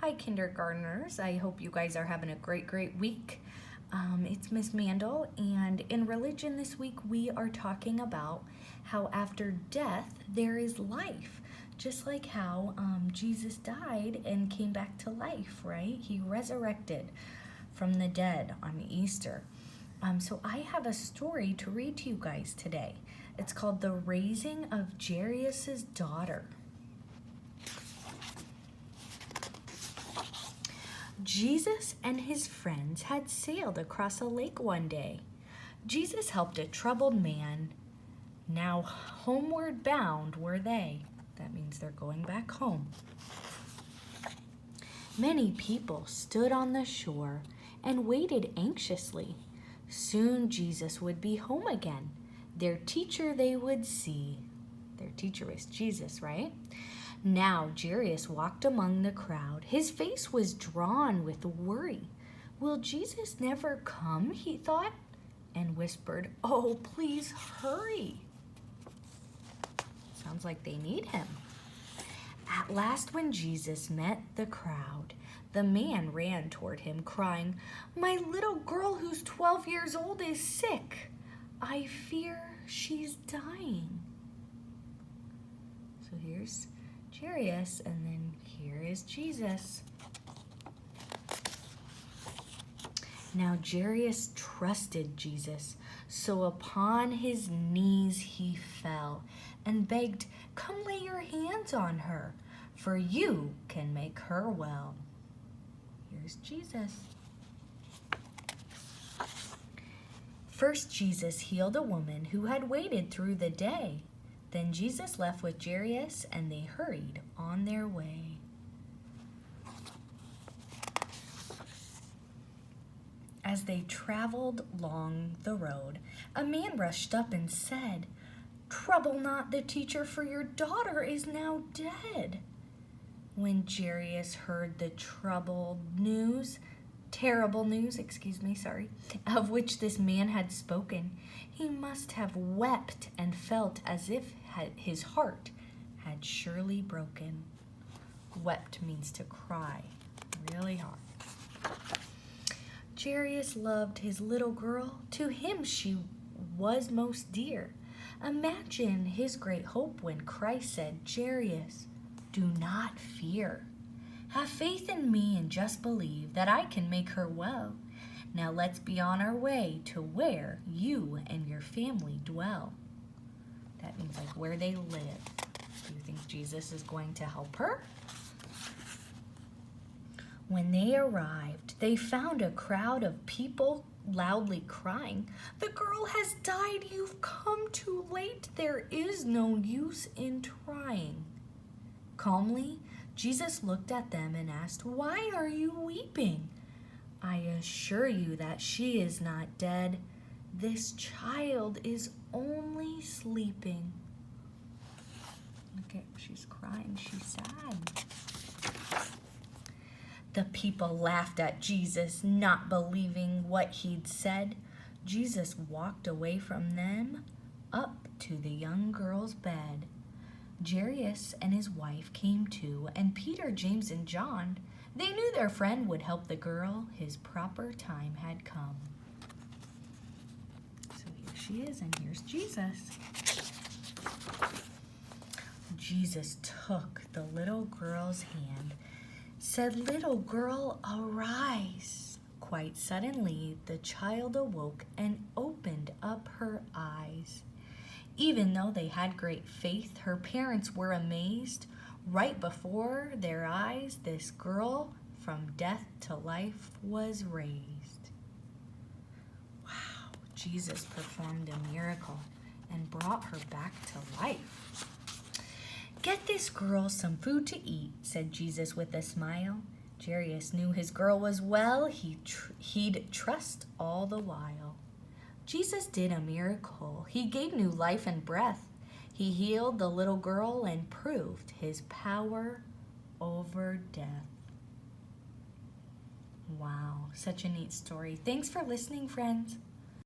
Hi, kindergartners. I hope you guys are having a great week. It's Miss Mandel, and in religion this week we are talking about how after death there is life. Just like how Jesus died and came back to life, right? He resurrected from the dead on Easter. So I have a story to read to you guys today. It's called The Raising of Jairus' Daughter. Jesus and his friends had sailed across a lake one day. Jesus helped a troubled man. Now homeward bound were they. That means they're going back home. Many people stood on the shore and waited anxiously. Soon Jesus would be home again. Their teacher they would see. Their teacher was Jesus, right? Now Jairus walked among the crowd. His face was drawn with worry. Will Jesus never come, he thought, and whispered, "Oh, please hurry." Sounds like they need him. At last, when Jesus met the crowd, the man ran toward him, crying, "My little girl who's 12 years old is sick. I fear she's dying." So here's Jairus, and then here is Jesus. Now Jairus trusted Jesus, so upon his knees he fell and begged, "Come lay your hands on her, for you can make her well." Here's Jesus. First, Jesus healed a woman who had waited through the day. Then Jesus left with Jairus, and they hurried on their way. As they traveled along the road, a man rushed up and said, "Trouble not the teacher, for your daughter is now dead." When Jairus heard the terrible news, of which this man had spoken, he must have wept and felt as if his heart had surely broken. Wept means to cry really hard. Jairus loved his little girl. To him she was most dear. Imagine his great hope when Christ said, "Jairus, do not fear. Have faith in me and just believe that I can make her well. Now let's be on our way to where you and your family dwell." That means like where they live. Do you think Jesus is going to help her? When they arrived, they found a crowd of people loudly crying, "The girl has died. You've come too late. There is no use in trying." Calmly, Jesus looked at them and asked, "Why are you weeping? I assure you that she is not dead. This child is only sleeping." Okay, she's crying. She's sad. The people laughed at Jesus, not believing what he'd said. Jesus walked away from them up to the young girl's bed. Jairus and his wife came too, and Peter, James, and John. They knew their friend would help the girl. His proper time had come. So here she is, and here's Jesus. Jesus took the little girl's hand, said, "Little girl, arise." Quite suddenly, the child awoke and opened up her eyes. Even though they had great faith, her parents were amazed. Right before their eyes, this girl from death to life was raised. Wow, Jesus performed a miracle and brought her back to life. "Get this girl some food to eat," said Jesus with a smile. Jairus knew his girl was well. He'd trust all the while. Jesus did a miracle. He gave new life and breath. He healed the little girl and proved his power over death. Wow, such a neat story. Thanks for listening, friends.